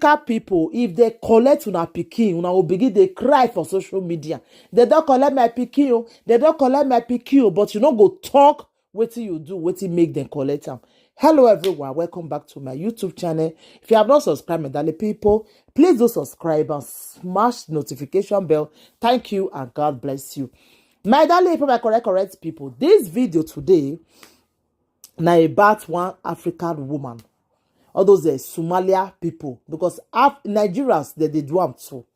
Africa people, if they collect una pikin, una will begin they cry for social media. They don't collect my pikin, oh. They don't collect my pikin, oh. But you don't go talk wetin you do, wetin make them collect them. Hello everyone, welcome back to my YouTube channel. If you have not subscribed, my darling people, please do subscribe and smash the notification bell. Thank you and God bless you. My darling people, my correct people, this video today now about one African woman. All those Somalia people, because Nigerians they do them too.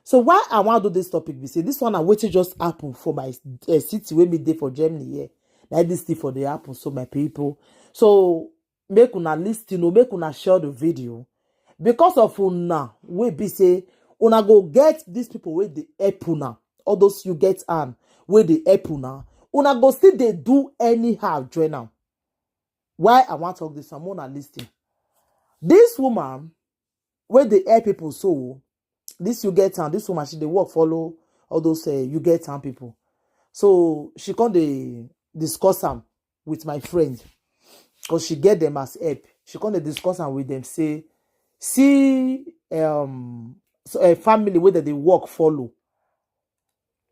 So why I want to do this topic? We say this one I waiting just happen for my city where me day for Germany here. Like this thing for the happen, so my people. So make una list, make una share the video. Because of una, we be say una go get these people with the help una. All those you get on with the help una go still they do anyhow join now. Why I want to talk this? I'm on a listing. This woman, where they help people, so this you get on this woman, she they work follow all those you get on people. So she can't discuss them with my friend because she get them as help. She can't discuss them with them. Say, see, so a family where they work follow.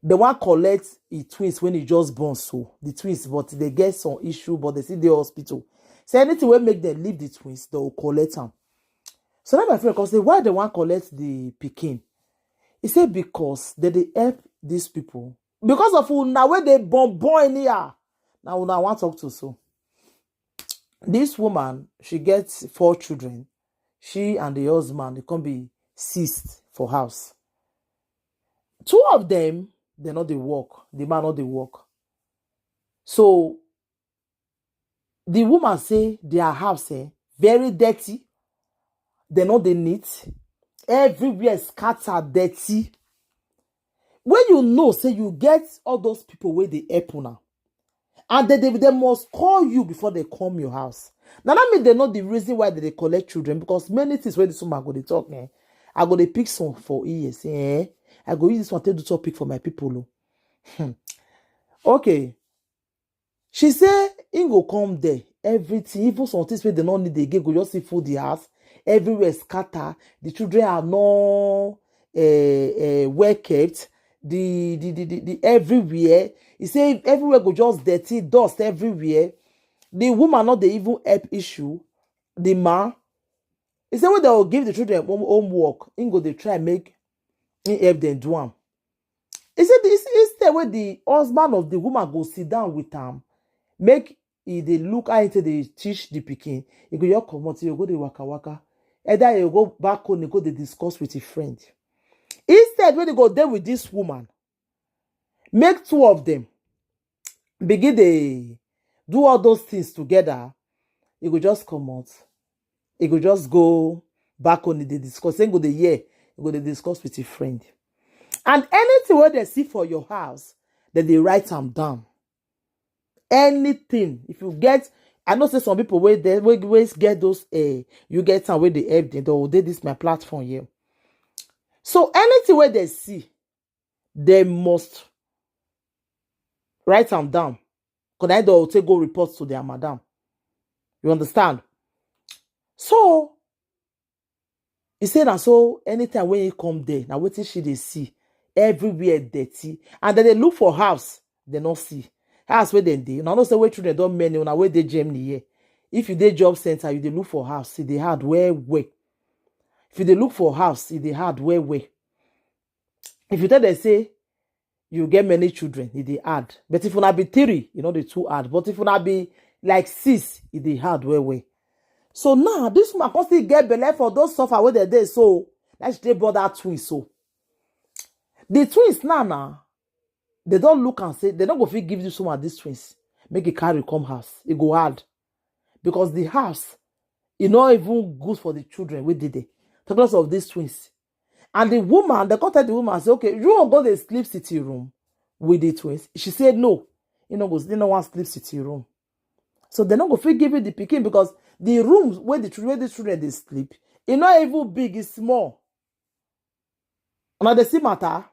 The one collects the twins when he just born, so the twins, but they get some issue, but they see the hospital. So anything will make them leave the twins, they will collect them. So now my friend say, why they want collect the pikin? He said because they help these people. Because of who now where they born in here. Now I want to talk to so. This woman, she gets 4 children. She and the husband, they can be seized for house. 2 of them, they not they work. The man not they work. So the woman say their house very dirty. They know they neat. Everywhere scattered dirty. When you know, say you get all those people where they help now. And they must call you before they come your house. Now that means they know the reason why they collect children. Because many things where this woman go they talk, I go they pick some for years. I go use this one to do topic for my people. Okay. She say, he go come there. Everything, even some things where they don't need, they go just see food the house. Everywhere scatter. The children are not well kept. The everywhere. He say everywhere go just dirty, dust everywhere. The woman not the even help issue. The man. He say when they will give the children homework, he go they try make help them do them. He said this is the way the husband of the woman go sit down with them. Make they look into they teach the pikin. You go your come out, you go the waka. Either you go back home, you go they discuss with a friend. Instead, when you go there with this woman, make 2 of them begin they do all those things together. You go just come out. You go just go back on the discuss. Then go the year, you go they discuss with a friend. And anything where they see for your house, then they write them down. Anything. If you get, I know say some people where they always get those you get some where they help them, they do this my platform here. So anything where they see, they must write them down. Because they will take go reports to their madam. You understand? So he said and so anytime when you come there, now what she they see everywhere dirty. And then they look for house, they not see. House where they do. Now, not say where children don't many, now where they Germany here. If you dey job center, you they look for house, see they hard where. If you they look for house, see they hard where. If you tell they say you get many children, it they hard. But if you not be 3, you know they too hard. But if you not be like 6, it they hard where. So now this woman can still get belay for those suffer where they dey. So let's they bother twins. So the twins now. They don't look and say, they don't go fit give you some of these twins. Make it carry come house. It go hard. Because the house is not even good for the children. We did it. Because of these twins. And the woman, they contact the woman and say, okay, you won't go to the sleep city room with the twins. She said no. You know, they don't want sleep city room. So they don't go fit give you the pikin because the rooms where the children they sleep, it's not even big, it's small. Now they see matter.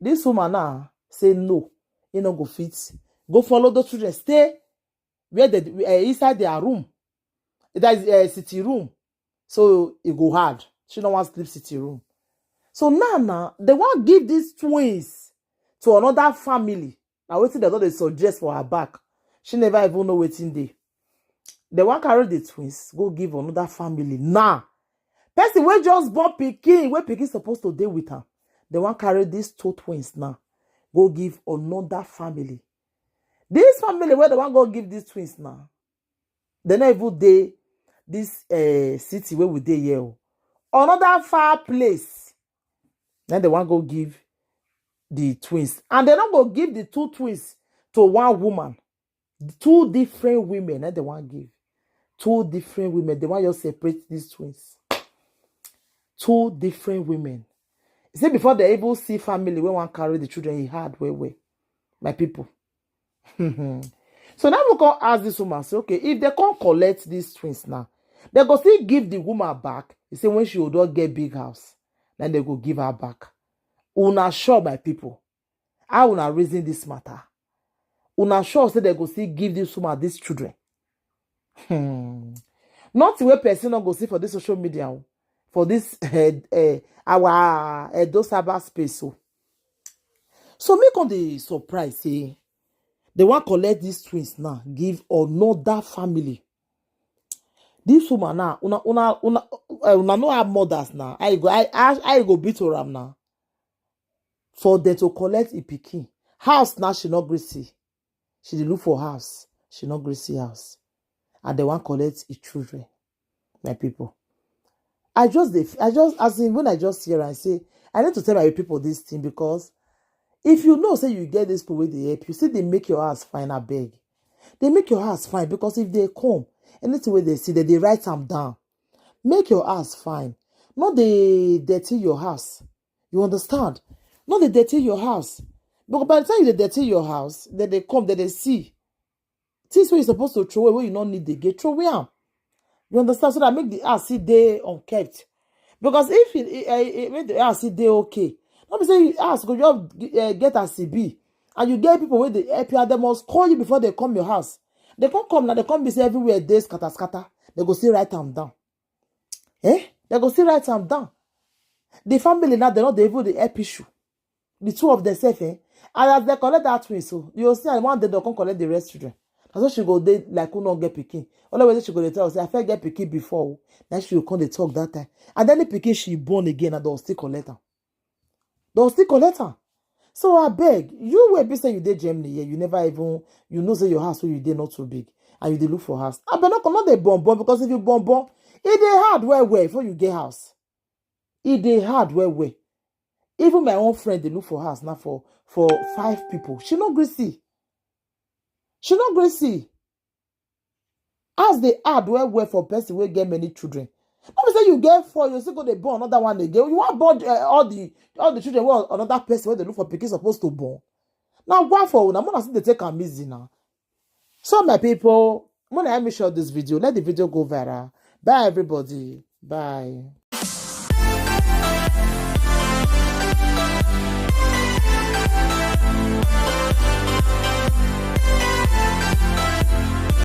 This woman now say no, you know go fit. Go follow the children. Stay where they inside their room. That is city room. So it go hard. She don't want sleep sitting room. So now, they want give these twins to another family. Now, waiting they don't suggest for her back. She never even know waiting there. They want carry the twins, go give another family. Now, person wey just born pikin, wey pikin supposed to deal with her. They want carry these 2 twins now, go give another family. This family where they want go give these twins now, they not even dey this city where we dey here. Another far place. Then they want go give the twins. And they don't go give the 2 twins to one woman. 2 different women. Then they want give 2 different women. They want you to separate these twins. 2 different women. You see, before they able see family, when one carry the children, he had way. My people. So now we can ask this woman, say, okay, if they can't collect these twins now, they go still give the woman back. You say when she will not get big house, then they go give her back. Una sure, my people. How una reason this matter? Una sure say they go still give this woman these children. Not the way person not go see for this social media, for this our those cyber space. So make on the surprise, say they want collect these twins now, give another family. This woman now, una no have mothers now. I go beat her now. For them to collect a pikin. House now she not gree see. She dey look for house. She not gree see house. And they want collect e children. My people. As in when I just hear and say, I need to tell my people this thing, because if you know, say you get this people where they help you, see they make your house fine, I beg. They make your house fine, because if they come, anything where they see that they write them down. Make your house fine. Not they dirty your house. You understand? Not they dirty your house. Because by the time you dirty your house, then they come, then they see. Things where you're supposed to throw away, where you don't need, they get throw away. You understand? So that make the house see they unkept. Because if it make the house see they okay, not be say you ask, go just get a CB, and you get people where they help you, and they must call you before they come your house. They can't come now, they can't be say everywhere they scatter. They go still write them down. They go still write them down. The family now, they're not the even the help issue. The 2 of themselves, And as they collect that twin, so you'll see, and one day they'll come collect the rest children. That's why she go they like who not get pikin. Otherwise she go they tell us, I first get pikin before. Then she will come they talk that time. And then the pikin she born again, and they'll still collect her. So I beg, you will be saying you did Germany, yeah, you never even, you know say your house where you did not so big, and you did look for house. I bet not they bomb, because if you bomb, it they hard where before you get house. It they hard where. Even my own friend, they look for house now for 5 people. She not greasy. As they add where for person will get many children. Not say you get 4, you still go they born another one again. You want born all the children where another person where they look for pikin supposed to born. Now why for now? Mona see they take am easy now. So my people, when I make sure this video, let the video go viral. Bye everybody. Bye.